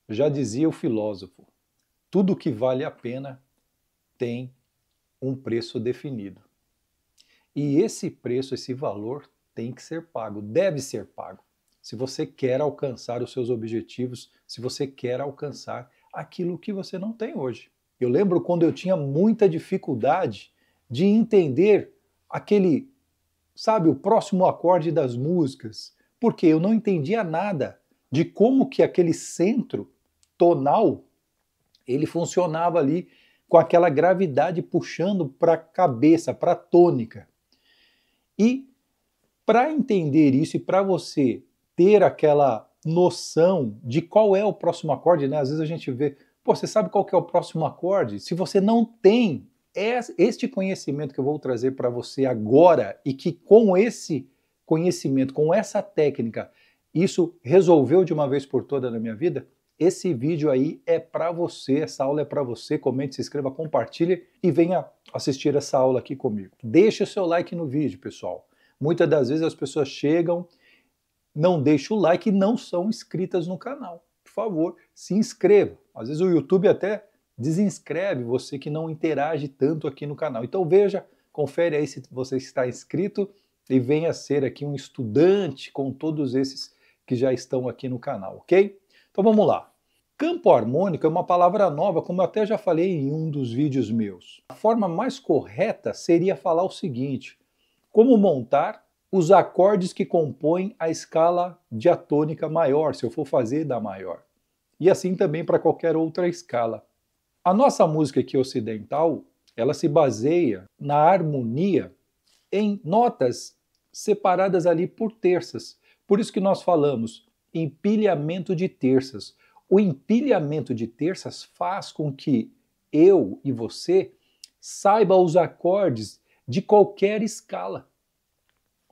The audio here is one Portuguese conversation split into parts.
Já dizia o filósofo, tudo que vale a pena tem um preço definido. E esse preço, esse valor tem que ser pago, deve ser pago. Se você quer alcançar os seus objetivos, se você quer alcançar aquilo que você não tem hoje. Eu lembro quando eu tinha muita dificuldade de entender aquele, sabe, o próximo acorde das músicas, porque eu não entendia nada de como que aquele centro tonal ele funcionava ali com aquela gravidade puxando para a cabeça, para a tônica. E para entender isso e para você ter aquela noção de qual é o próximo acorde, né? Às vezes a gente vê, pô, você sabe qual que é o próximo acorde? Se você não tem este conhecimento que eu vou trazer para você agora e que com esse conhecimento, com essa técnica, isso resolveu de uma vez por toda na minha vida, esse vídeo aí é para você, essa aula é para você. Comente, se inscreva, compartilhe e venha assistir essa aula aqui comigo. Deixe o seu like no vídeo, pessoal. Muitas das vezes as pessoas chegam, não deixam o like e não são inscritas no canal. Por favor, se inscreva. Às vezes o YouTube até desinscreve você que não interage tanto aqui no canal. Então veja, confere aí se você está inscrito e venha ser aqui um estudante com todos esses que já estão aqui no canal, ok? Então vamos lá. Campo harmônico é uma palavra nova, como eu até já falei em um dos vídeos meus. A forma mais correta seria falar o seguinte: como montar os acordes que compõem a escala diatônica maior, se eu for fazer da maior. E assim também para qualquer outra escala. A nossa música aqui ocidental, ela se baseia na harmonia em notas separadas ali por terças. Por isso que nós falamos empilhamento de terças. O empilhamento de terças faz com que eu e você saiba os acordes de qualquer escala.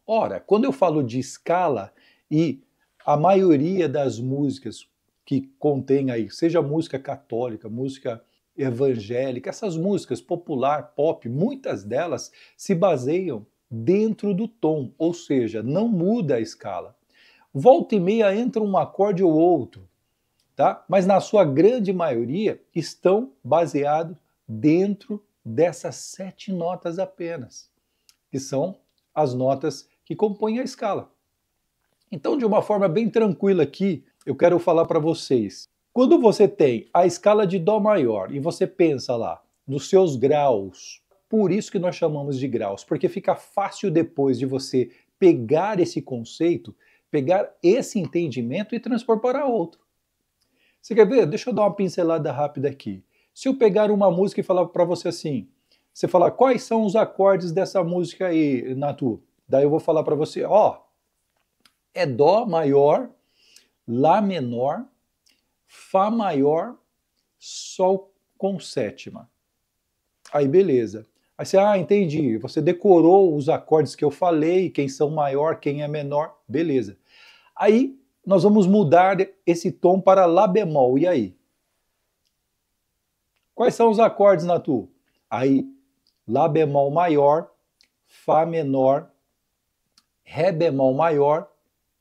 Ora, quando eu falo de escala e a maioria das músicas que contém aí, seja música católica, música evangélica, essas músicas popular, pop, muitas delas se baseiam dentro do tom, ou seja, não muda a escala. Volta e meia entra um acorde ou outro, tá? Mas na sua grande maioria estão baseados dentro dessas 7 notas apenas, que são as notas que compõem a escala. Então, de uma forma bem tranquila aqui, eu quero falar para vocês. Quando você tem a escala de Dó maior e você pensa lá nos seus graus, por isso que nós chamamos de graus, porque fica fácil depois de você pegar esse conceito, pegar esse entendimento e transpor para outro. Você quer ver? Deixa eu dar uma pincelada rápida aqui. Se eu pegar uma música e falar para você assim, você falar quais são os acordes dessa música aí, Natu? Daí eu vou falar para você, ó, é Dó maior, Lá menor, Fá maior, Sol com sétima. Aí beleza. Aí você, entendi, você decorou os acordes que eu falei, quem são maior, quem é menor, beleza. Aí nós vamos mudar esse tom para Lá bemol, e aí? Quais são os acordes, Natu? Aí, Lá bemol maior, Fá menor, Ré bemol maior,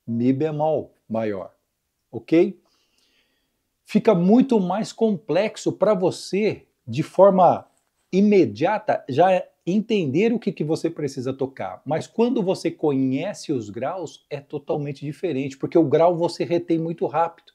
Mi bemol maior, ok? Fica muito mais complexo para você, de forma imediata, já entender o que você precisa tocar. Mas quando você conhece os graus, é totalmente diferente, porque o grau você retém muito rápido.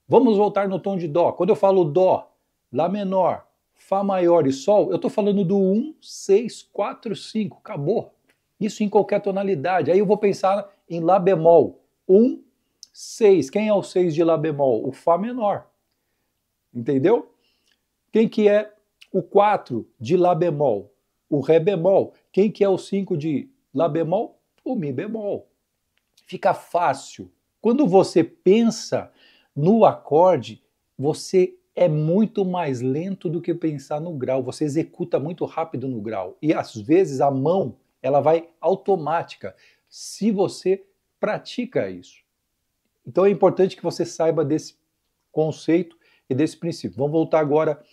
Vamos voltar no tom de Dó. Quando eu falo Dó, Lá menor, Fá maior e Sol, eu estou falando do 1, 6, 4, 5. Acabou. Isso em qualquer tonalidade. Aí eu vou pensar em Lá bemol. 1, 6. Quem é o 6 de Lá bemol? O Fá menor. Entendeu? Quem que é o 4 de Lá bemol? O Ré bemol. Quem que é o 5 de Lá bemol? O Mi bemol. Fica fácil. Quando você pensa no acorde, você é muito mais lento do que pensar no grau. Você executa muito rápido no grau. E às vezes a mão ela vai automática, se você pratica isso. Então é importante que você saiba desse conceito e desse princípio. Vamos voltar agora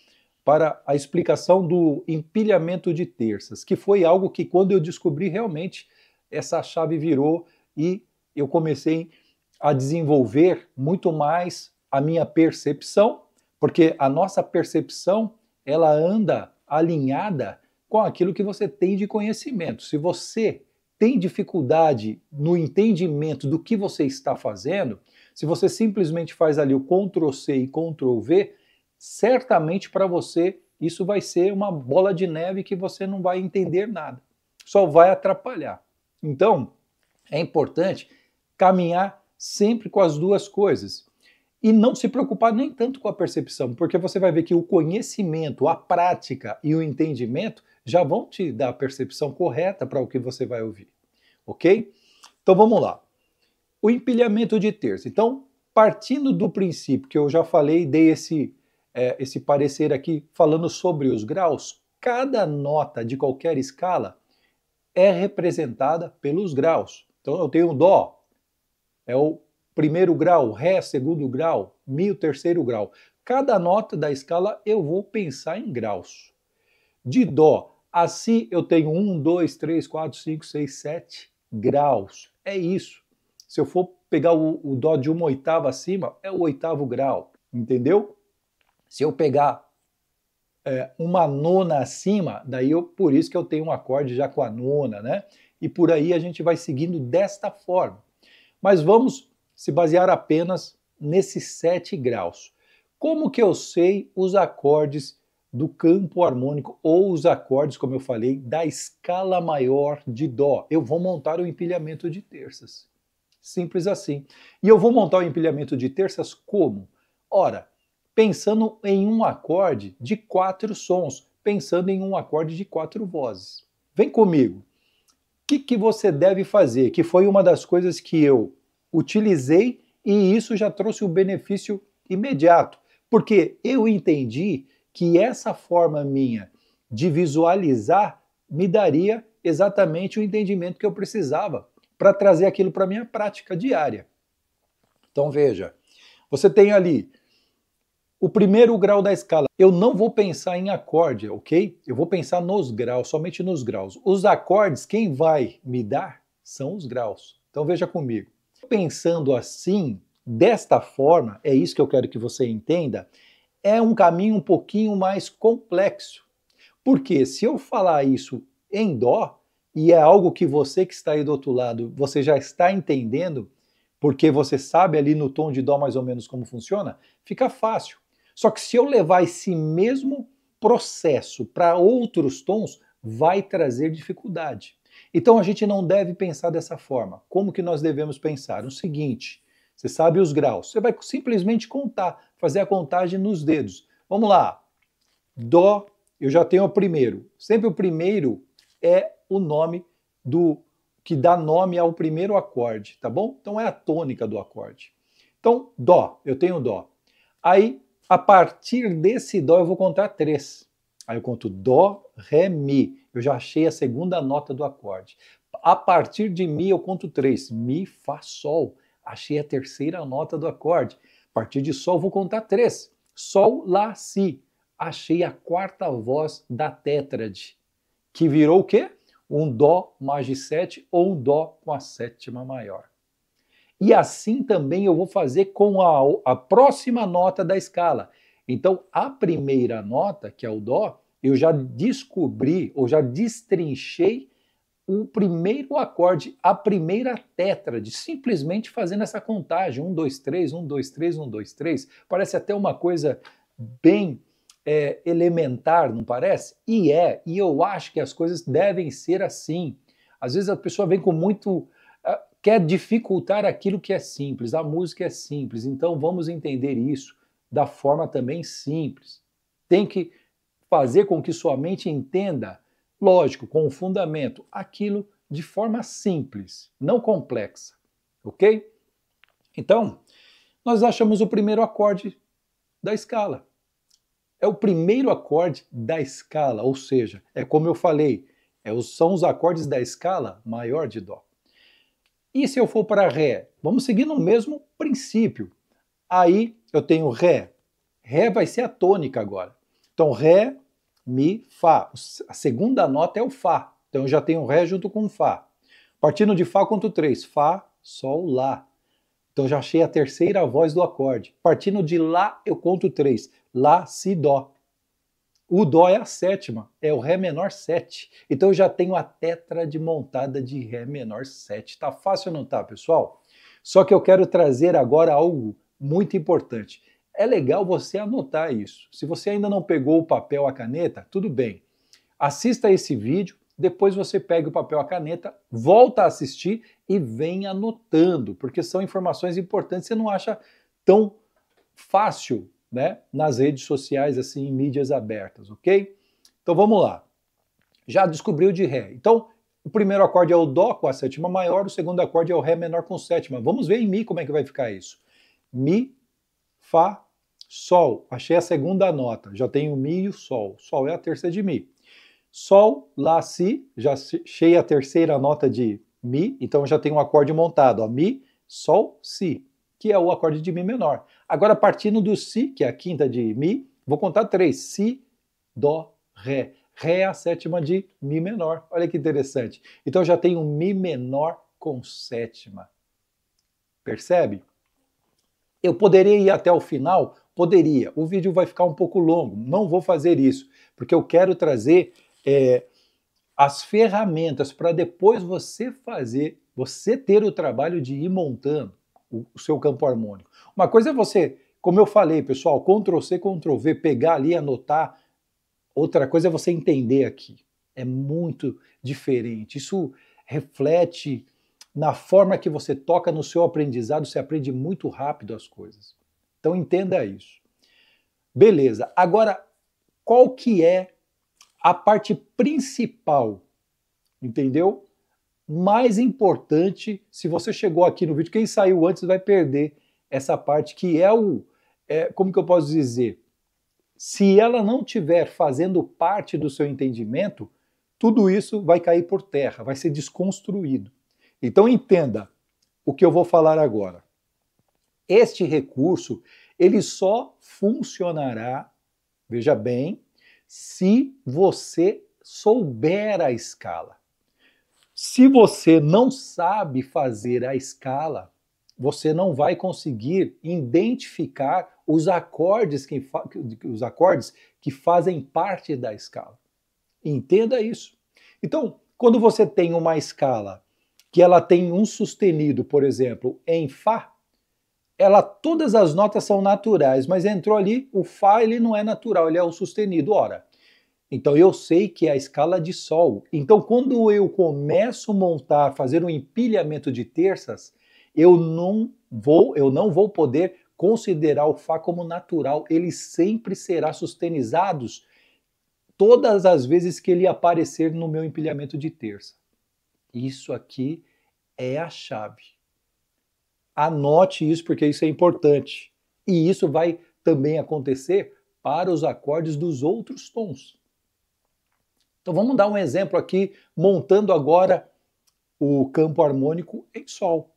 para a explicação do empilhamento de terças, que foi algo que quando eu descobri realmente essa chave virou e eu comecei a desenvolver muito mais a minha percepção, porque a nossa percepção, ela anda alinhada com aquilo que você tem de conhecimento. Se você tem dificuldade no entendimento do que você está fazendo, se você simplesmente faz ali o Ctrl+C e Ctrl+V, certamente para você isso vai ser uma bola de neve que você não vai entender nada. Só vai atrapalhar. Então, é importante caminhar sempre com as duas coisas. E não se preocupar nem tanto com a percepção, porque você vai ver que o conhecimento, a prática e o entendimento já vão te dar a percepção correta para o que você vai ouvir. Ok? Então vamos lá. O empilhamento de terça. Então, partindo do princípio que eu já falei, dei esse parecer aqui falando sobre os graus, cada nota de qualquer escala é representada pelos graus. Então eu tenho Dó, é o primeiro grau, Ré, segundo grau, Mi, o terceiro grau. Cada nota da escala eu vou pensar em graus. De Dó a Si eu tenho 1, 2, 3, 4, 5, 6, 7 graus. É isso. Se eu for pegar o Dó de uma oitava acima, é o oitavo grau. Entendeu? Se eu pegar uma nona acima, daí por isso que eu tenho um acorde já com a nona, né? E por aí a gente vai seguindo desta forma. Mas vamos se basear apenas nesses 7 graus. Como que eu sei os acordes do campo harmônico ou os acordes, como eu falei, da escala maior de Dó? Eu vou montar o empilhamento de terças. Simples assim. E eu vou montar o empilhamento de terças como? Ora, pensando em um acorde de 4 sons, pensando em um acorde de 4 vozes. Vem comigo. O que você deve fazer? Que foi uma das coisas que eu utilizei e isso já trouxe um benefício imediato, porque eu entendi que essa forma minha de visualizar me daria exatamente o entendimento que eu precisava para trazer aquilo para a minha prática diária. Então veja, você tem ali o primeiro grau da escala. Eu não vou pensar em acorde, ok? Eu vou pensar nos graus, somente nos graus. Os acordes, quem vai me dar são os graus. Então veja comigo. Pensando assim, desta forma, é isso que eu quero que você entenda, é um caminho um pouquinho mais complexo. Porque se eu falar isso em Dó, e é algo que você que está aí do outro lado, você já está entendendo, porque você sabe ali no tom de Dó mais ou menos como funciona, fica fácil. Só que se eu levar esse mesmo processo para outros tons, vai trazer dificuldade. Então a gente não deve pensar dessa forma. Como que nós devemos pensar? O seguinte, você sabe os graus, você vai simplesmente contar, fazer a contagem nos dedos. Vamos lá. Dó, eu já tenho o primeiro. Sempre o primeiro é o nome que dá nome ao primeiro acorde, tá bom? Então é a tônica do acorde. Então, Dó, eu tenho Dó. Aí, a partir desse Dó, eu vou contar 3. Aí eu conto Dó, Ré, Mi. Eu já achei a segunda nota do acorde. A partir de Mi, eu conto 3. Mi, Fá, Sol. Achei a terceira nota do acorde. A partir de Sol, eu vou contar 3. Sol, Lá, Si. Achei a quarta voz da tétrade, que virou o quê? Um Dó maj 7 ou um Dó com a sétima maior. E assim também eu vou fazer com a próxima nota da escala. Então, a primeira nota, que é o Dó, eu já descobri, ou já destrinchei o primeiro acorde, a primeira tétrade, simplesmente fazendo essa contagem, 1, 2, 3, 1, 2, 3, 1, 2, 3. Parece até uma coisa bem elementar, não parece? E eu acho que as coisas devem ser assim. Às vezes a pessoa vem com muito... quer dificultar aquilo que é simples. A música é simples, então vamos entender isso da forma também simples. Tem que fazer com que sua mente entenda, lógico, com o fundamento, aquilo de forma simples, não complexa, ok? Então, nós achamos o primeiro acorde da escala. É o primeiro acorde da escala, ou seja, é como eu falei, são os acordes da escala maior de Dó. E se eu for para Ré? Vamos seguir no mesmo princípio. Aí eu tenho Ré. Ré vai ser a tônica agora. Então Ré, Mi, Fá. A segunda nota é o Fá. Então eu já tenho Ré junto com Fá. Partindo de Fá, conto 3. Fá, Sol, Lá. Então já achei a terceira voz do acorde. Partindo de Lá, eu conto 3. Lá, Si, Dó. O Dó é a sétima, é o Ré menor 7. Então eu já tenho a tétrade montada de Ré menor 7. Tá fácil ou não tá, pessoal? Só que eu quero trazer agora algo muito importante. É legal você anotar isso. Se você ainda não pegou o papel, a caneta, tudo bem. Assista esse vídeo, depois você pega o papel, a caneta, volta a assistir e vem anotando, porque são informações importantes, você não acha tão fácil, né, nas redes sociais, assim, em mídias abertas, ok? Então vamos lá. Já descobriu de Ré. Então, o primeiro acorde é o Dó com a sétima maior, o segundo acorde é o Ré menor com sétima. Vamos ver em Mi como é que vai ficar isso. Mi, Fá, Sol. Achei a segunda nota. Já tenho o Mi e o Sol. Sol é a terça de Mi. Sol, Lá, Si. Já achei a terceira nota de Mi. Então já tenho um acorde montado. Ó. Mi, Sol, Si, que é o acorde de Mi menor. Agora, partindo do Si, que é a quinta de Mi, vou contar 3. Si, Dó, Ré. Ré é a sétima de Mi menor. Olha que interessante. Então já tenho Mi menor com sétima. Percebe? Eu poderia ir até o final? Poderia. O vídeo vai ficar um pouco longo. Não vou fazer isso, porque eu quero trazer as ferramentas para depois você fazer, você ter o trabalho de ir montando o seu campo harmônico. Uma coisa é você, como eu falei, pessoal, Ctrl+C, Ctrl+V, pegar ali, anotar. Outra coisa é você entender aqui. É muito diferente. Isso reflete na forma que você toca no seu aprendizado, você aprende muito rápido as coisas. Então entenda isso. Beleza. Agora, qual que é a parte principal, entendeu? Mais importante, se você chegou aqui no vídeo, quem saiu antes vai perder essa parte que como que eu posso dizer? Se ela não estiver fazendo parte do seu entendimento, tudo isso vai cair por terra, vai ser desconstruído. Então entenda o que eu vou falar agora. Este recurso, ele só funcionará, veja bem, se você souber a escala. Se você não sabe fazer a escala, você não vai conseguir identificar os acordes que fazem parte da escala. Entenda isso. Então, quando você tem uma escala que ela tem um sustenido, por exemplo, em Fá, todas as notas são naturais, mas entrou ali, o Fá ele não é natural, ele é o sustenido. Ora, então eu sei que é a escala de Sol. Então quando eu começo a montar, fazer um empilhamento de terças, eu não vou poder considerar o Fá como natural. Ele sempre será sustenizado todas as vezes que ele aparecer no meu empilhamento de terça. Isso aqui é a chave. Anote isso porque isso é importante. E isso vai também acontecer para os acordes dos outros tons. Então vamos dar um exemplo aqui, montando agora o campo harmônico em Sol.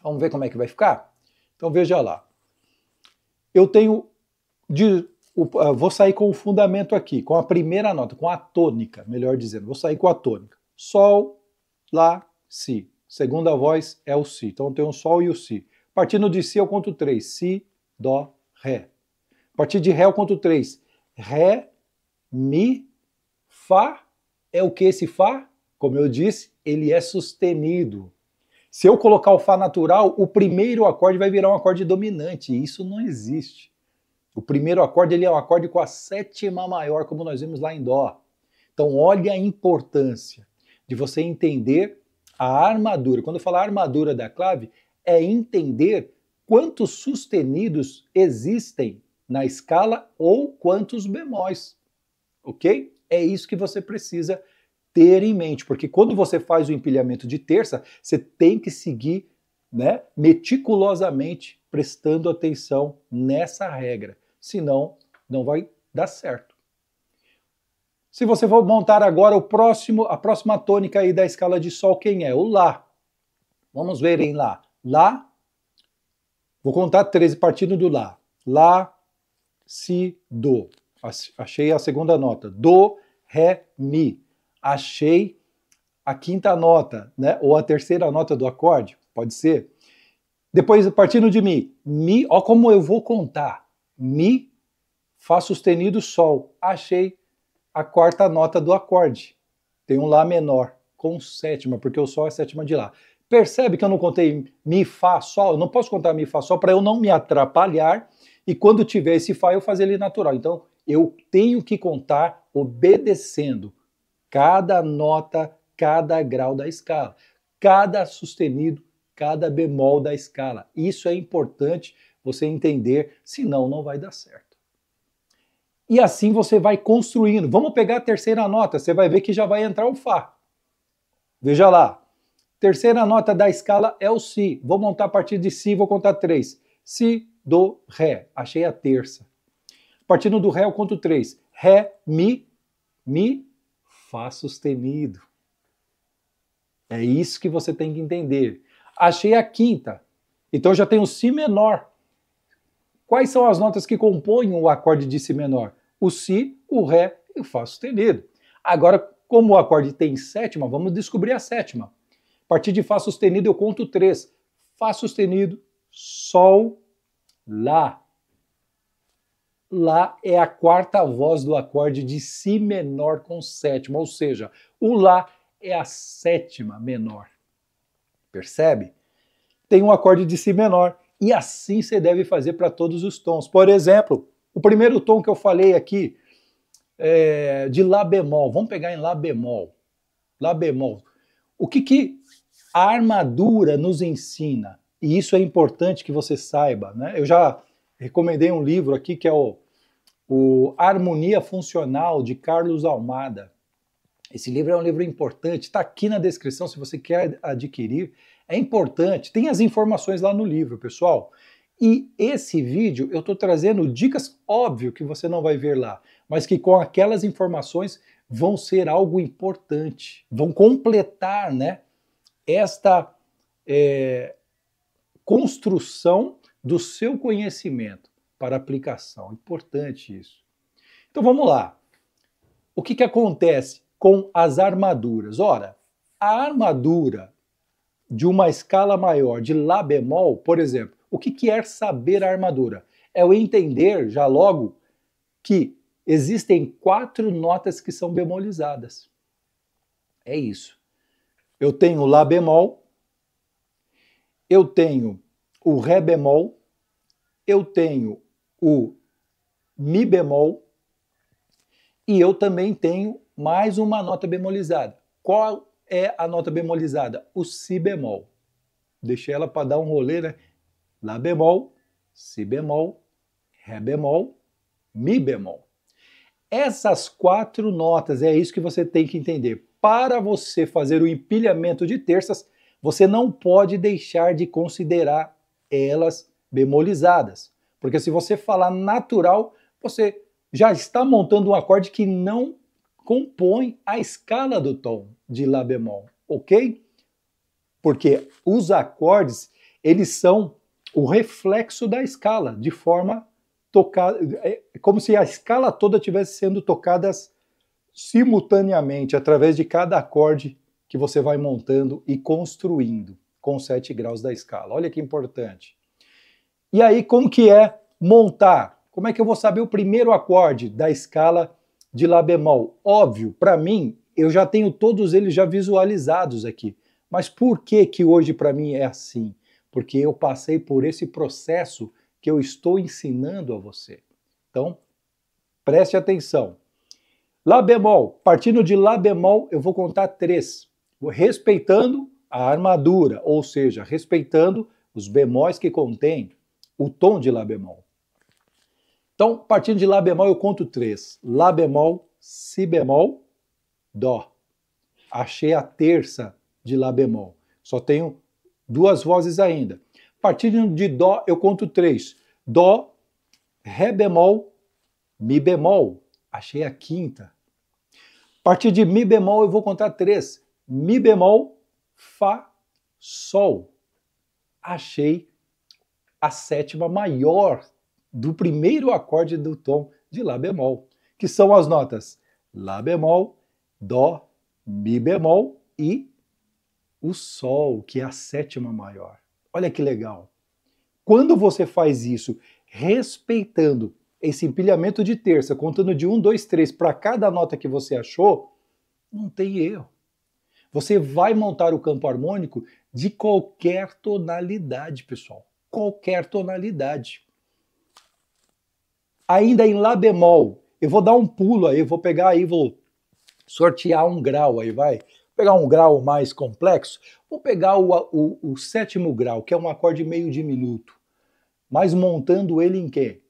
Vamos ver como é que vai ficar? Então veja lá. Eu tenho, vou sair com o fundamento aqui, com a primeira nota, com a tônica, melhor dizendo. Vou sair com a tônica. Sol, Lá, Si. Segunda voz é o Si. Então eu tenho o Sol e o Si. Partindo de Si eu conto 3. Si, Dó, Ré. A partir de Ré eu conto 3. Ré, Mi, Fá. É o que esse Fá? Como eu disse, ele é sustenido. Se eu colocar o Fá natural, o primeiro acorde vai virar um acorde dominante. E isso não existe. O primeiro acorde ele é um acorde com a sétima maior, como nós vimos lá em Dó. Então olha a importância de você entender a armadura. Quando eu falo armadura da clave, é entender quantos sustenidos existem na escala ou quantos bemóis. Ok? É isso que você precisa ter em mente, porque quando você faz o empilhamento de terça, você tem que seguir, né, meticulosamente prestando atenção nessa regra, senão não vai dar certo. Se você for montar agora a próxima tônica aí da escala de Sol, quem é? O Lá. Vamos ver em Lá. Lá, vou contar 13 partindo do Lá. Lá, Si, Do. Achei a segunda nota. Do, Ré, Mi. Achei a quinta nota, né? Ou a terceira nota do acorde, pode ser. Depois, partindo de Mi, ó como eu vou contar. Mi, Fá sustenido, Sol. Achei a quarta nota do acorde. Tem um Lá menor com sétima, porque o Sol é sétima de Lá. Percebe que eu não contei Mi, Fá, Sol? Eu não posso contar Mi, Fá, Sol para eu não me atrapalhar e quando tiver esse Fá eu fazer ele natural. Então eu tenho que contar obedecendo cada nota, cada grau da escala, cada sustenido, cada bemol da escala. Isso é importante você entender, senão não vai dar certo. E assim você vai construindo. Vamos pegar a terceira nota, você vai ver que já vai entrar o Fá. Veja lá. Terceira nota da escala é o Si. Vou montar a partir de Si, vou contar 3. Si, Do, Ré. Achei a terça. Partindo do Ré, eu conto 3. Ré, Mi, Fá sustenido. É isso que você tem que entender. Achei a quinta. Então eu já tenho Si menor. Quais são as notas que compõem o acorde de Si menor? O Si, o Ré e o Fá sustenido. Agora, como o acorde tem sétima, vamos descobrir a sétima. A partir de Fá sustenido eu conto 3. Fá sustenido, Sol, Lá. Lá é a quarta voz do acorde de Si menor com sétima, ou seja, o Lá é a sétima menor. Percebe? Tem um acorde de Si menor. E assim você deve fazer para todos os tons. Por exemplo, o primeiro tom que eu falei aqui, de Lá bemol. Vamos pegar em Lá bemol. Lá bemol. O que a armadura nos ensina? E isso é importante que você saiba, né? Eu já recomendei um livro aqui que é o Harmonia Funcional, de Carlos Almada. Esse livro é um livro importante, está aqui na descrição se você quer adquirir. É importante, tem as informações lá no livro, pessoal. E esse vídeo eu estou trazendo dicas, óbvio que você não vai ver lá, mas que com aquelas informações vão ser algo importante, vão completar, né, esta construção do seu conhecimento para aplicação. Importante isso. Então vamos lá. O que acontece com as armaduras? Ora, a armadura de uma escala maior de Lá bemol, por exemplo, o que é saber a armadura? É eu entender já logo que existem 4 notas que são bemolizadas. É isso. Eu tenho Lá bemol, eu tenho o Ré bemol, eu tenho o Mi bemol e eu também tenho mais uma nota bemolizada. Qual é a nota bemolizada? O Si bemol. Deixei ela para dar um rolê, né? Lá bemol, Si bemol, Ré bemol, Mi bemol. Essas 4 notas, é isso que você tem que entender. Para você fazer o empilhamento de terças, você não pode deixar de considerar elas bemolizadas. Porque se você falar natural, você já está montando um acorde que não compõe a escala do tom de Lá bemol, ok? Porque os acordes, eles são o reflexo da escala, de forma tocada, como se a escala toda estivesse sendo tocada simultaneamente, através de cada acorde que você vai montando e construindo com 7 graus da escala. Olha que importante. E aí, como que é montar? Como é que eu vou saber o primeiro acorde da escala de Lá bemol? Óbvio, para mim, eu já tenho todos eles já visualizados aqui. Mas por que hoje para mim é assim? Porque eu passei por esse processo que eu estou ensinando a você. Então, preste atenção. Lá bemol, partindo de Lá bemol, eu vou contar 3, respeitando a armadura, ou seja, respeitando os bemóis que contém o tom de Lá bemol. Então, partindo de Lá bemol, eu conto 3. Lá bemol, Si bemol, Dó. Achei a terça de Lá bemol. Só tenho 2 vozes ainda. Partindo de Dó, eu conto 3. Dó, Ré bemol, Mi bemol. Achei a quinta. A partir de Mi bemol, eu vou contar 3. Mi bemol, Fá, Sol. Achei a sétima maior do primeiro acorde do tom de Lá bemol, que são as notas Lá bemol, Dó, Mi bemol e o Sol, que é a sétima maior. Olha que legal. Quando você faz isso respeitando esse empilhamento de terça, contando de 1, 2, 3 para cada nota que você achou, não tem erro. Você vai montar o campo harmônico de qualquer tonalidade, pessoal. Qualquer tonalidade. Ainda em Lá bemol, eu vou dar um pulo aí, vou pegar aí, vou sortear um grau aí, vai. Vou pegar um grau mais complexo, vou pegar o sétimo grau, que é um acorde meio diminuto, mas montando ele em quê?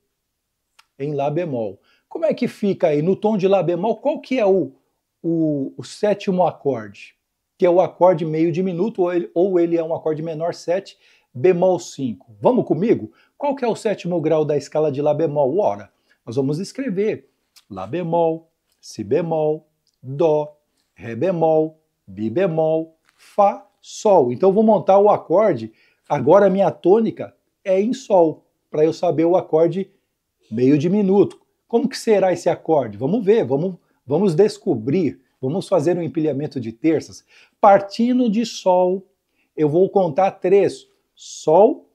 Em Lá bemol. Como é que fica aí? No tom de Lá bemol, qual que é o sétimo acorde? Que é o acorde meio diminuto, ou ele é um acorde menor 7, bemol 5. Vamos comigo? Qual que é o sétimo grau da escala de Lá bemol? Ora, nós vamos escrever Lá bemol, Si bemol, Dó, Ré bemol, Mi bemol, Fá, Sol. Então eu vou montar o acorde, agora a minha tônica é em Sol, para eu saber o acorde meio diminuto. Como que será esse acorde? Vamos ver, vamos descobrir. Vamos fazer um empilhamento de terças. Partindo de Sol, eu vou contar 3. Sol,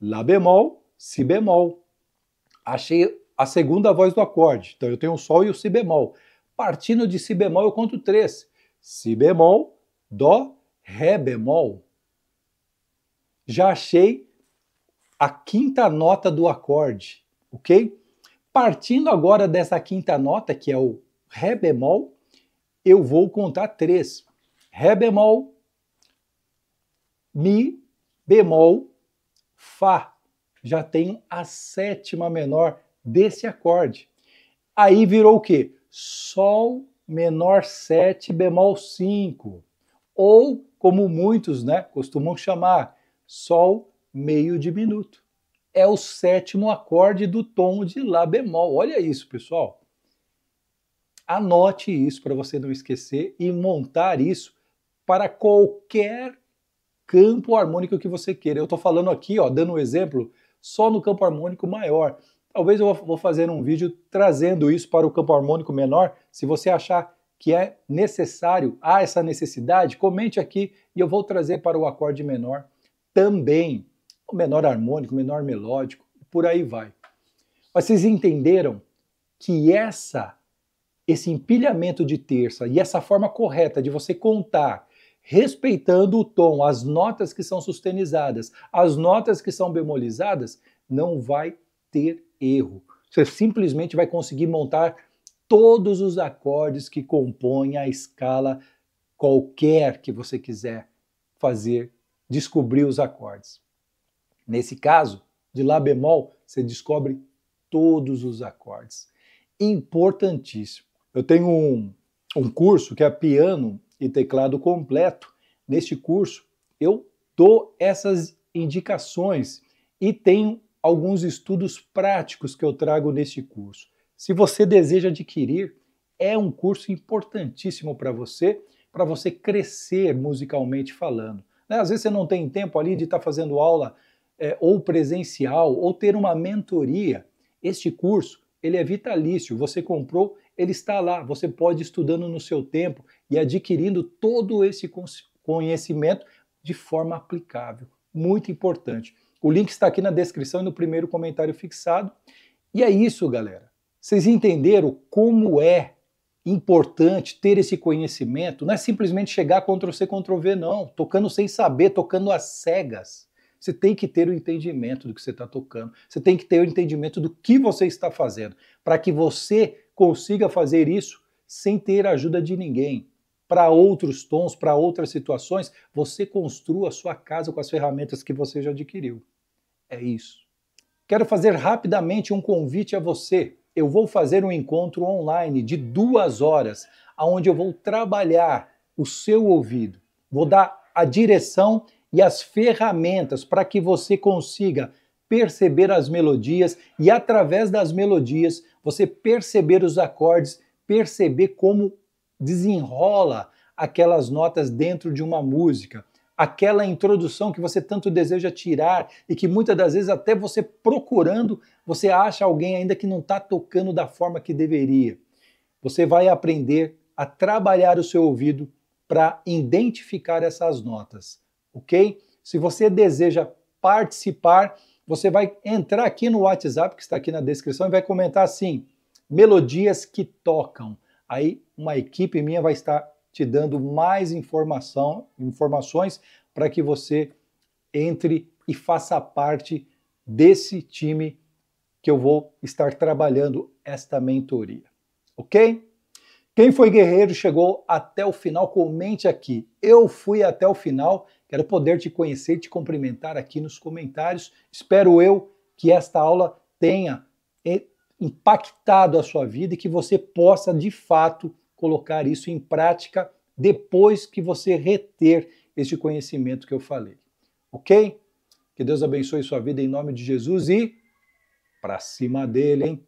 Lá bemol, Si bemol. Achei a segunda voz do acorde. Então eu tenho o Sol e o Si bemol. Partindo de Si bemol, eu conto 3. Si bemol, Dó, Ré bemol. Já achei a quinta nota do acorde, ok? Partindo agora dessa quinta nota, que é o Ré bemol, eu vou contar 3. Ré bemol, Mi bemol, Fá. Já tenho a sétima menor desse acorde. Aí virou o quê? Sol menor 7 bemol 5. Ou, como muitos, né, costumam chamar, Sol meio diminuto. É o sétimo acorde do tom de Lá bemol. Olha isso, pessoal. Anote isso para você não esquecer e montar isso para qualquer campo harmônico que você queira. Eu estou falando aqui, ó, dando um exemplo, só no campo harmônico maior. Talvez eu vou fazer um vídeo trazendo isso para o campo harmônico menor. Se você achar que é necessário, há essa necessidade, comente aqui e eu vou trazer para o acorde menor também. O menor harmônico, menor melódico, por aí vai. Mas vocês entenderam que esse empilhamento de terça e essa forma correta de você contar, respeitando o tom, as notas que são sustenizadas, as notas que são bemolizadas, não vai ter erro. Você simplesmente vai conseguir montar todos os acordes que compõem a escala qualquer que você quiser fazer, descobrir os acordes. Nesse caso, de Lá bemol, você descobre todos os acordes. Importantíssimo. Eu tenho um curso que é piano e teclado completo. Neste curso, eu dou essas indicações e tenho alguns estudos práticos que eu trago neste curso. Se você deseja adquirir, é um curso importantíssimo para você crescer musicalmente falando. Às vezes você não tem tempo ali de estar fazendo aula ou presencial, ou ter uma mentoria. Este curso, ele é vitalício. Você comprou, ele está lá. Você pode ir estudando no seu tempo e adquirindo todo esse conhecimento de forma aplicável. Muito importante. O link está aqui na descrição e no primeiro comentário fixado. E é isso, galera. Vocês entenderam como é importante ter esse conhecimento? Não é simplesmente chegar Ctrl+C, Ctrl+V, não. Tocando sem saber, tocando às cegas. Você tem que ter o entendimento do que você está tocando. Você tem que ter o entendimento do que você está fazendo, para que você consiga fazer isso sem ter a ajuda de ninguém. Para outros tons, para outras situações, você construa a sua casa com as ferramentas que você já adquiriu. É isso. Quero fazer rapidamente um convite a você. Eu vou fazer um encontro online de 2 horas, onde eu vou trabalhar o seu ouvido. Vou dar a direção e as ferramentas para que você consiga perceber as melodias e, através das melodias, você perceber os acordes, perceber como desenrola aquelas notas dentro de uma música, aquela introdução que você tanto deseja tirar e que muitas das vezes até você procurando, você acha alguém ainda que não está tocando da forma que deveria. Você vai aprender a trabalhar o seu ouvido para identificar essas notas. Ok? Se você deseja participar, você vai entrar aqui no WhatsApp, que está aqui na descrição, e vai comentar assim, melodias que tocam. Aí uma equipe minha vai estar te dando mais informações para que você entre e faça parte desse time que eu vou estar trabalhando esta mentoria, ok? Quem foi guerreiro chegou até o final, comente aqui. Eu fui até o final, quero poder te conhecer e te cumprimentar aqui nos comentários. Espero eu que esta aula tenha impactado a sua vida e que você possa, de fato, colocar isso em prática depois que você reter este conhecimento que eu falei. Ok? Que Deus abençoe sua vida em nome de Jesus e para cima dele, hein?